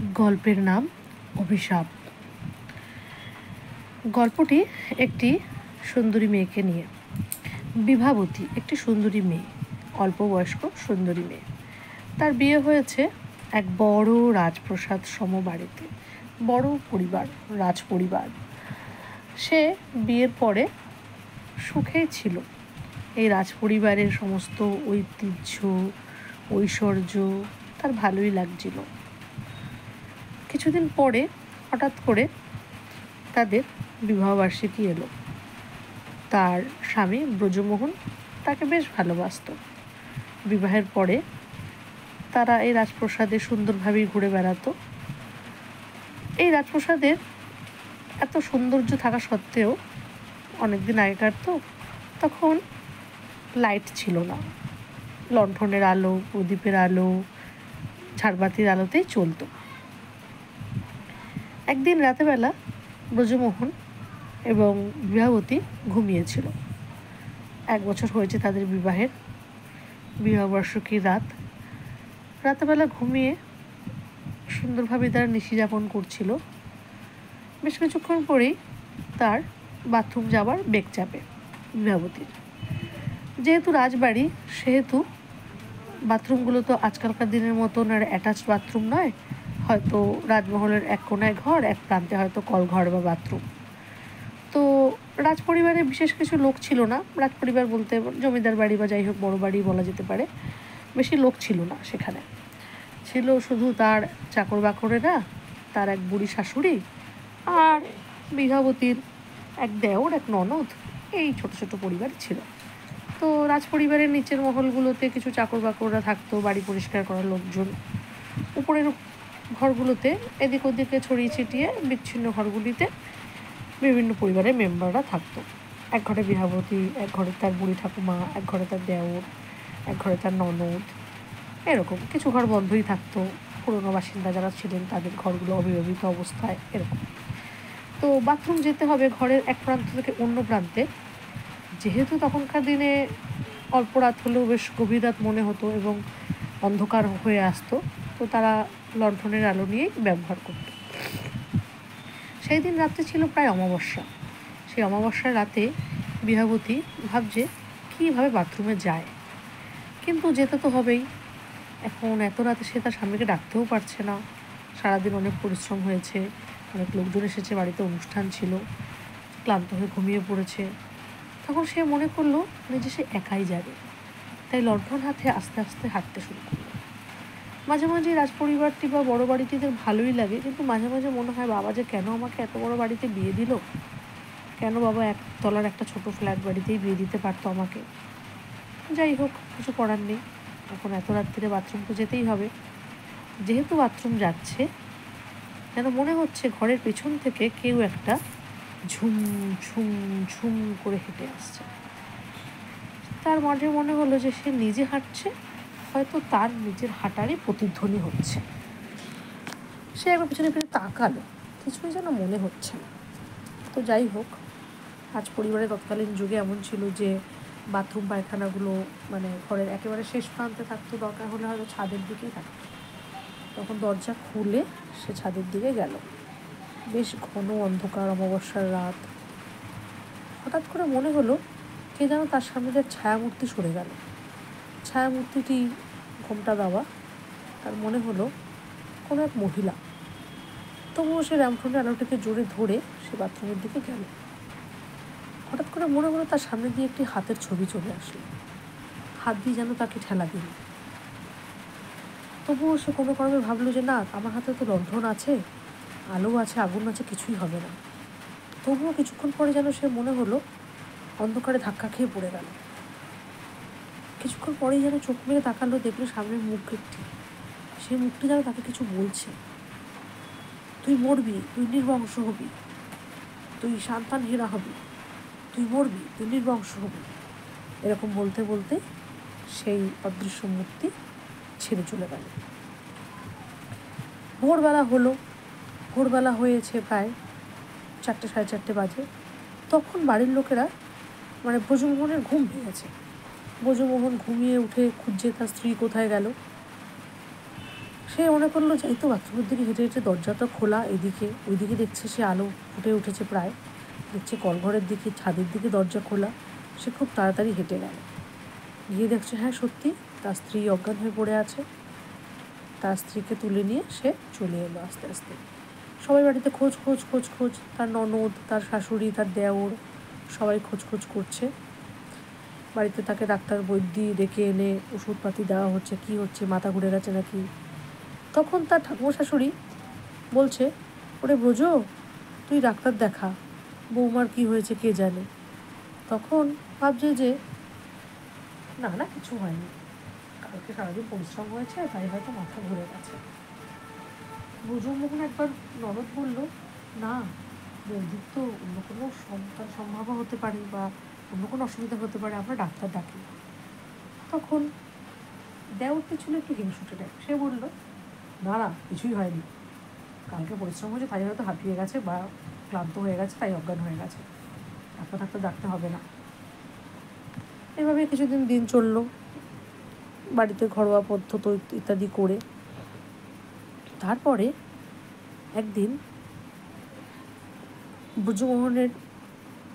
গল্পের নাম অভিশাপ। গল্পটি একটি সুন্দরী মেয়েকে নিয়ে। বিভাবতী একটি সুন্দরী মেয়ে, অল্প বয়স্ক সুন্দরী মেয়ে। তার বিয়ে হয়েছে এক বড় রাজপ্রাসাদ সম বাড়িতে, বড় পরিবার, রাজপরিবার। সে বিয়ের পরে সুখেই ছিল। এই রাজপরিবারের সমস্ত ঐতিহ্য, ঐশ্বর্য তার ভালোই লাগছিল। কিছুদিন পরে হঠাৎ করে তাদের বিবাহবার্ষিকী এলো। তার স্বামী ব্রজমোহন তাকে বেশ ভালোবাসত। বিবাহের পরে তারা এই রাজপ্রাসাদে সুন্দরভাবেই ঘুরে বেড়াতো। এই রাজপ্রাসাদের এত সৌন্দর্য থাকা সত্ত্বেও অনেকদিন আগেকার তো, তখন লাইট ছিল না। লণ্ঠনের আলো, প্রদীপের আলো, ঝাড়বাতির আলোতেই চলতো। একদিন রাতেবেলা ব্রজমোহন এবং বিভাবতী ঘুমিয়েছিল। 1 বছর হয়েছে তাদের বিবাহের, বিবাহবার্ষিকীর রাত। রাতেবেলা ঘুমিয়ে সুন্দরভাবে তারা নিশি যাপন করছিল। বেশ কিছুক্ষণ পরেই তার বাথরুম যাবার বেগ চাপে বিভাবতীর। যেহেতু রাজবাড়ি, সেহেতু বাথরুমগুলো তো আজকালকার দিনের মতন আর অ্যাটাচড বাথরুম নয়। হয়তো রাজমহলের এক কোনায় ঘর, এক প্রান্তে হয়তো কলঘর বা বাথরুম। তো রাজপরিবারে বিশেষ কিছু লোক ছিল না। রাজপরিবার বলতে জমিদার বাড়ি বা যাই হোক বড় বাড়ি বলা যেতে পারে। বেশি লোক ছিল না সেখানে। ছিল শুধু তার চাকর বাকরেরা, তার এক বুড়ি শাশুড়ি আর বিভাবতীর এক দেওর, এক ননদ। এই ছোট ছোট পরিবার ছিল। তো রাজপরিবারের নিচের মহলগুলোতে কিছু চাকর বাকররা থাকতো, বাড়ি পরিষ্কার করার লোকজন। উপরের ঘরগুলোতে এদিক ওদিকে ছড়িয়ে ছিটিয়ে বিচ্ছিন্ন ঘরগুলিতে বিভিন্ন পরিবারের মেম্বাররা থাকতো। এক ঘরে বিভাবতী, এক ঘরে তার বুড়ি ঠাকুমা, এক ঘরে তার দেওর, এক ঘরে তার ননদ। এরকম কিছু ঘর বন্ধই থাকতো। পুরনো বাসিন্দা যারা ছিলেন তাদের ঘরগুলো অবিবাহিত অবস্থায়, এরকম। তো বাথরুম যেতে হবে ঘরের এক প্রান্ত থেকে অন্য প্রান্তে। যেহেতু তখনকার দিনে অল্প রাত হলেও বেশ গভীর রাত মনে হতো এবং অন্ধকার হয়ে আসতো, তো তারা লণ্ঠনের আলো নিয়েই ব্যবহার করত। সেই দিন রাত্রে ছিল প্রায় অমাবস্যা। সেই অমাবস্যার রাতে বিভাবতী ভাবছে কীভাবে বাথরুমে যায়, কিন্তু যেতে তো হবেই। এখন এত রাতে সে তার স্বামীকে ডাকতেও পারছে না। সারাদিন অনেক পরিশ্রম হয়েছে, অনেক লোকজন এসেছে, বাড়িতে অনুষ্ঠান ছিল, ক্লান্ত হয়ে ঘুমিয়ে পড়েছে। তখন সে মনে করলো যে সে একাই যাবে। তাই লণ্ঠন হাতে আস্তে আস্তে হাঁটতে শুরু করলো। মাঝে মাঝে রাজপরিবারটি বা বড় বাড়িটিদের ভালোই লাগে, কিন্তু মাঝে মাঝে মনে হয় বাবা যে কেন আমাকে এত বড় বাড়িতে বিয়ে দিল, কেন বাবা একতলার একটা ছোট ফ্ল্যাট বাড়িতেই বিয়ে দিতে পারতো আমাকে। যাই হোক, কিছু করার নেই, এখন এত রাত্রিরে বাথরুম তো যেতেই হবে। যেহেতু বাথরুম যাচ্ছে, যেন মনে হচ্ছে ঘরের পেছন থেকে কেউ একটা ঝুম ঝুম ঝুম করে হেঁটে আসছে। তার মাঝে মনে হলো যে সে নিজে হাঁটছে, হয়তো তার নিজের হাঁটারই প্রতিধ্বনি হচ্ছে। সে একবার পেছনে ফিরে তাকালো, কিছুই যেন মনে হচ্ছে না। তো যাই হোক, আজ পরিবারের তৎকালীন যুগে এমন ছিল যে বাথরুম পায়খানাগুলো মানে ঘরের একেবারে শেষ প্রান্তে থাকতো, দরকার হলে হয়তো ছাদের দিকেই থাকতো। তখন দরজা খুলে সে ছাদের দিকে গেল। বেশ ঘন অন্ধকার, অমাবস্যার রাত। হঠাৎ করে মনে হলো কে যেন তার সামনে যে ছায়ামূর্তি সরে গেল। ছায়ামূর্তিটি ঘোমটা দেওয়া। তার মনে হলো কোনো এক মহিলা। তবুও সে ল্যাম্পটনের আলোটিকে জোরে ধরে সে বাথরুমের দিকে গেল। হঠাৎ করে মনে হলো তার সামনে দিয়ে একটি হাতের ছবি চলে আসলো। হাত দিয়ে যেন তাকে ঠেলা দিল। তবুও সে কোনো কারণে ভাবলো যে না, আমার হাতে তো লণ্ঠন আছে, আলো আছে, আগুন আছে, কিছুই হবে না। তবুও কিছুক্ষণ পরে যেন সে মনে হলো অন্ধকারে ধাক্কা খেয়ে পড়ে গেল। কিছুক্ষণ পরেই যেন চোখ মেরে তাকালো, দেখলো সামনের মুখ একটি। সেই মুখটি যেন তাকে কিছু বলছে। তুই মরবি, তুই নির্বংশ হবি, তুই সন্তানহীনা হবি, তুই মরবি, তুই নির্বংশ হবি। এরকম বলতে বলতে সেই অদৃশ্য মূর্তি ছেড়ে চলে গেল। ভোরবেলা হলো, ভোরবেলা হয়েছে প্রায় 4টে, 4:30 বাজে। তখন বাড়ির লোকেরা মানে ব্রজমোহনের ঘুম ভেঙেছে। ব্রজমোহন ঘুমিয়ে উঠে খুঁজছে তার স্ত্রী কোথায় গেল। সে মনে করলো যে এই তো বাথরুমের দিকে হেঁটে হেঁটে দরজাটা খোলা, এদিকে ওইদিকে দেখছে সে আলো ফুটে উঠেছে, প্রায় দেখছে কলঘরের দিকে, ছাদের দিকে দরজা খোলা। সে খুব তাড়াতাড়ি হেঁটে গেল, গিয়ে দেখছে হ্যাঁ সত্যি তার স্ত্রী অজ্ঞান হয়ে পড়ে আছে। তার স্ত্রীকে তুলে নিয়ে সে চলে এলো আস্তে আস্তে। সবাই বাড়িতে খোঁজ খোঁজ খোঁজ খোঁজ, তার ননদ, তার শাশুড়ি, তার দেওর, সবাই খোঁজ খোঁজ করছে। বাড়িতে তাকে ডাক্তার বৈদ্যি ডেকে এনে ওষুধপাতি দেওয়া হচ্ছে, কি হচ্ছে, মাথা ঘুরে গেছে নাকি। তখন তার ঠাকুমা শাশুড়ি বলছে, ওরে ব্রজ, তুই ডাক্তার দেখা, বৌমার কি হয়েছে কে জানে। তখন ভাবছে যে না না কিছু হয়নি, কালকে সারাদিন পরিশ্রম হয়েছে তাই হয়তো মাথা ঘুরে গেছে। ব্রজমোহন একবার ননদ বলল, না বৌদির তো অন্য কোনো সন্তান সম্ভাবনা হতে পারে বা অন্য কোনো অসুবিধা হতে পারে, আমরা ডাক্তার ডাকি। তখন দেওর পিছনে একটু হিংসুটে দেয়, সে বলল, না না কিছুই হয়নি, কালকে পরিশ্রম হয়েছে তাই হয়তো হাঁপিয়ে গেছে বা ক্লান্ত হয়ে গেছে তাই অজ্ঞান হয়ে গেছে, ডাক্তার ডাকতে হবে না। এভাবে কিছুদিন দিন চললো, বাড়িতে ঘরোয়া পদ্ধতি ইত্যাদি করে। তারপরে একদিন ব্রজমোহনের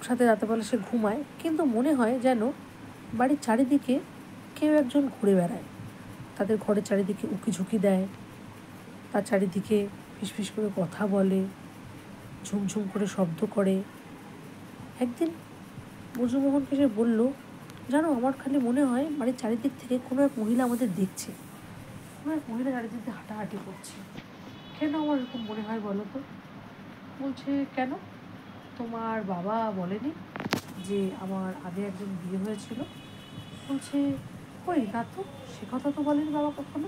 সাথে রাতেবেলা সে ঘুমায়, কিন্তু মনে হয় যেন বাড়ির চারিদিকে কেউ একজন ঘুরে বেড়ায়, তাদের ঘরের চারিদিকে উকিঝুঁকি দেয়, তার চারিদিকে ফিসফিস করে কথা বলে, ঝুমঝুম করে শব্দ করে। একদিন ব্রজমোহনকে সে বলল, জানো আমার খালি মনে হয় বাড়ির চারিদিক থেকে কোনো এক মহিলা আমাদের দেখছে, কোনো এক মহিলা চারিদিক দিয়ে হাঁটাহাঁটি করছে। কেন আমার এরকম মনে হয় বলো তো? বলছে, কেন, তোমার বাবা বলেনি যে আমার আগে একজন বিয়ে হয়েছিল? বলছে, কই না তো, সে কথা তো বলেনি বাবা কখনো।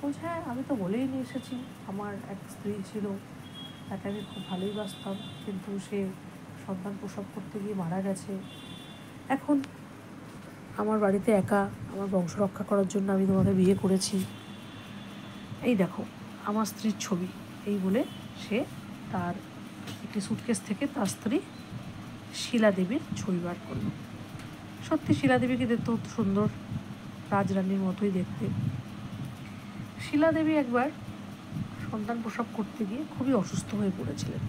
বলছে, হ্যাঁ আমি তো বলেই নিয়ে এসেছি, আমার এক স্ত্রী ছিল, তাকে আমি খুব ভালোই বাসতাম, কিন্তু সে সন্তান প্রসব করতে গিয়ে মারা গেছে। এখন আমার বাড়িতে একা, আমার বংশ রক্ষা করার জন্য আমি তোমাকে বিয়ে করেছি, এই দেখো আমার স্ত্রীর ছবি। এই বলে সে তার একটি সুটকেস থেকে তার স্ত্রী শিলাদেবীর ছবি বার করলো। সত্যি শিলাদেবীকে দেখতে অত সুন্দর, রাজরানীর মতোই দেখতে। শিলাদেবী একবার সন্তান প্রসব করতে গিয়ে খুবই অসুস্থ হয়ে পড়েছিলেন,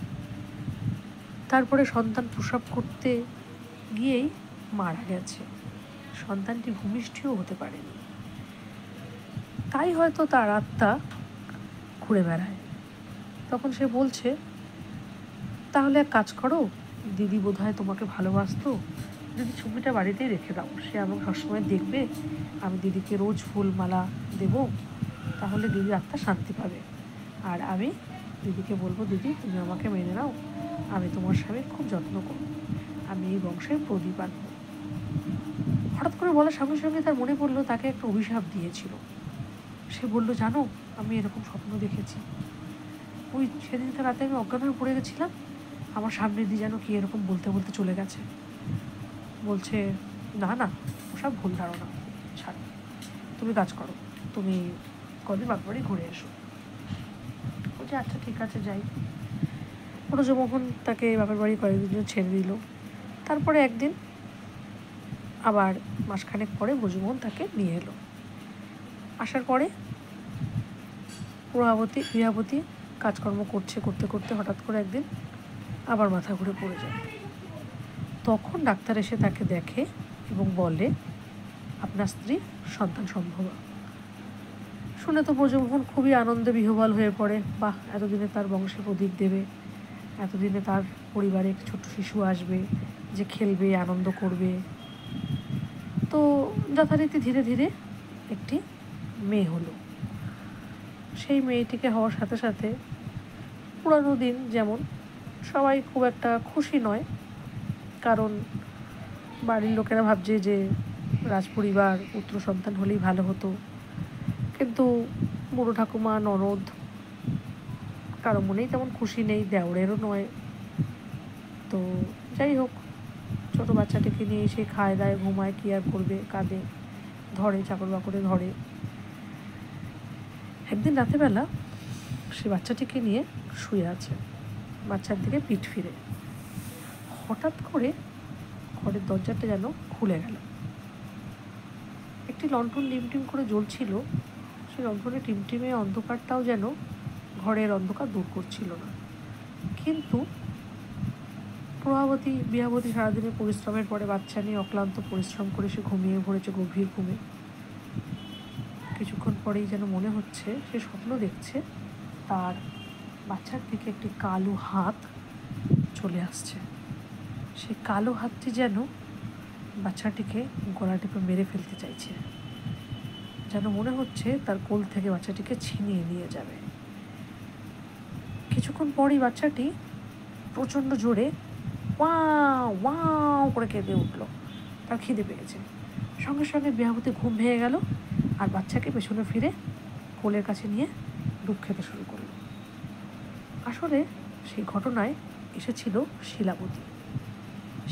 তারপরে সন্তান প্রসব করতে গিয়েই মারা গেছে, সন্তানটি ভূমিষ্ঠও হতে পারেনি। তাই হয়তো তার আত্মা ঘুরে বেড়ায়। তখন সে বলছে, তাহলে এক কাজ করো, দিদি বোধহয় তোমাকে ভালোবাসতো, দিদি ছবিটা বাড়িতেই রেখে দাও, সে আমাকে সবসময় দেখবে, আমি দিদিকে রোজ ফুল মালা দেব, তাহলে দিদির আত্মা শান্তি পাবে। আর আমি দিদিকে বলবো, দিদি তুমি আমাকে মেনে নাও, আমি তোমার স্বামীর খুব যত্ন করব, আমি এই বংশের প্রদীপ আনবো। হঠাৎ করে বলার সঙ্গে সঙ্গে তার মনে পড়লো তাকে একটা অভিশাপ দিয়েছিল। সে বলল, জানো আমি এরকম স্বপ্ন দেখেছি, ওই সেদিনকার রাতে আমি অজ্ঞান হয়ে পড়ে গেছিলাম, আমার সামনে দিয়ে যেন কি এরকম বলতে বলতে চলে গেছে। বলছে, না না ওসব ভুল ধারণা, ছাড়ো, তুমি কাজ করো, তুমি কদিন বাপের বাড়ি ঘুরে এসো। বলছে, আচ্ছা ঠিক আছে যাই। ব্রজমোহন তাকে বাপের বাড়ি কয়েকদিন জন্য ছেড়ে দিল। তারপরে একদিন আবার মাসখানেক পরে ব্রজমোহন তাকে নিয়ে এলো। আসার পরে ক্রিয়াবতী কাজকর্ম করতে করতে হঠাৎ করে একদিন আবার মাথা ঘুরে পড়ে যায়। তখন ডাক্তার এসে তাকে দেখে এবং বলে, আপনার স্ত্রী সন্তান সম্ভবা। শুনে তো ব্রজমোহন খুবই আনন্দে বিহ্বল হয়ে পড়ে, বাহ এতদিনে তার বংশে প্রদীপ দেবে, এতদিনে তার পরিবারে একটি ছোট্ট শিশু আসবে যে খেলবে আনন্দ করবে। তো যথারীতি ধীরে ধীরে একটি মেয়ে হলো। সেই মেয়েটিকে হওয়ার সাথে সাথে পুরানো দিন যেমন, সবাই খুব একটা খুশি নয়, কারণ বাড়ির লোকেরা ভাবছে যে রাজপরিবার পুত্র সন্তান হলেই ভালো হতো, কিন্তু বুড়ো ঠাকুমা, ননদ কারো মনেই তেমন খুশি নেই, দেওরেরও নয়। তো যাই হোক, ছোটো বাচ্চাটিকে নিয়ে এসে খায় দায় ঘুমায়, কী আর করবে, কাঁদে, ধরে চাকর বাকরে ধরে। একদিন রাতেবেলা সে বাচ্চাটিকে নিয়ে শুয়ে আছে, বাচ্চার দিকে পিঠ ফিরে, হঠাৎ করে ঘরের দরজাটা যেন খুলে গেল। একটি লণ্ঠন টিম করে জ্বলছিল, সে সেই রন্ধনে টিমটিমে অন্ধকারটাও যেন ঘরের অন্ধকার দূর করছিল না। কিন্তু বিহাবতী সারাদিনের পরিশ্রমের পরে বাচ্চা নিয়ে অক্লান্ত পরিশ্রম করে সে ঘুমিয়ে পড়েছে গভীর ঘুমে। কিছুক্ষণ পরেই যেন মনে হচ্ছে সে স্বপ্ন দেখছে, তার বাচ্চার দিকে একটি কালো হাত চলে আসছে। সেই কালো হাতটি যেন বাচ্চাটিকে গলা টিপে মেরে ফেলতে চাইছে, যেন মনে হচ্ছে তার কোল থেকে বাচ্চাটিকে ছিনিয়ে নিয়ে যাবে। কিছুক্ষণ পরই বাচ্চাটি প্রচণ্ড জোরে ওয়াও ওয়াও করে কেঁদে উঠল। তার খিদে পেয়েছে। সঙ্গে সঙ্গে বিহাবতী ঘুম ভেঙে গেল আর বাচ্চাকে পেছনে ফিরে কোলের কাছে নিয়ে দুধ খেতে শুরু করলো। আসলে সেই ঘটনায় এসেছিল শিলাবতী।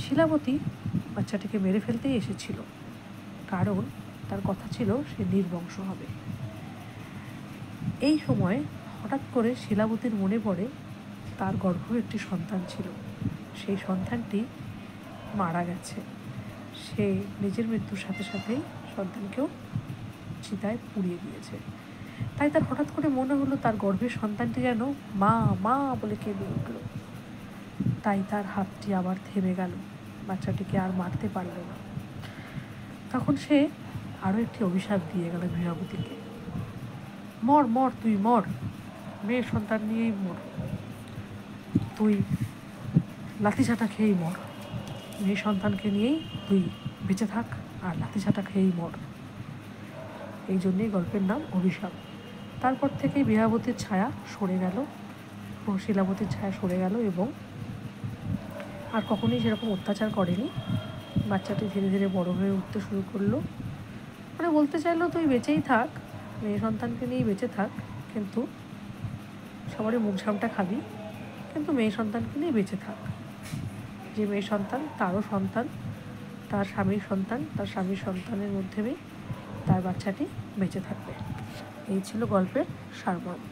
শিলাবতী বাচ্চাটিকে মেরে ফেলতেই এসেছিল, কারণ তার কথা ছিল সে নির্বংশ হবে। এই সময় হঠাৎ করে শিলাবতীর মনে পড়ে তার গর্ভে একটি সন্তান ছিল, সেই সন্তানটি মারা গেছে। সে নিজের মৃত্যুর সাথে সাথেই সন্তানকেও চিতায় পুড়িয়ে দিয়েছে। তাই তার হঠাৎ করে মনে হলো তার গর্ভের সন্তানটি যেন মা মা বলে কেঁদে উঠল। তাই তার হাতটি আবার থেমে গেল, বাচ্চাটিকে আর মারতে পারল না। তখন সে আরও একটি অভিশাপ দিয়ে গেল বিহাবতীকে, মর মর তুই মর, মেয়ের সন্তান নিয়েই মর, তুই লাথিচাটা খেয়েই মর, মেয়ে সন্তানকে নিয়েই তুই বেঁচে থাক আর লাথিচাটা খেয়েই মর। এই জন্যেই গল্পের নাম অভিশাপ। তারপর থেকেই বিহাবতীর ছায়া সরে গেল ও শিলাবতীর ছায়া সরে গেল এবং আর কখনোই সেরকম অত্যাচার করেনি। বাচ্চাটি ধীরে ধীরে বড় হয়ে উঠতে শুরু করলো। মানে বলতে চাইলো তুই বেঁচেই থাক, মেয়ে সন্তানকে নিয়েই বেঁচে থাক, কিন্তু সবারই মুখ ঝামটা খাবি, কিন্তু মেয়ে সন্তানকে নিয়ে বেঁচে থাক। যে মেয়ে সন্তান তারও সন্তান, তার স্বামীর সন্তান, তার স্বামীর সন্তানের মধ্যেই তার বাচ্চাটি বেঁচে থাকবে। এই ছিল গল্পের সারমর্ম।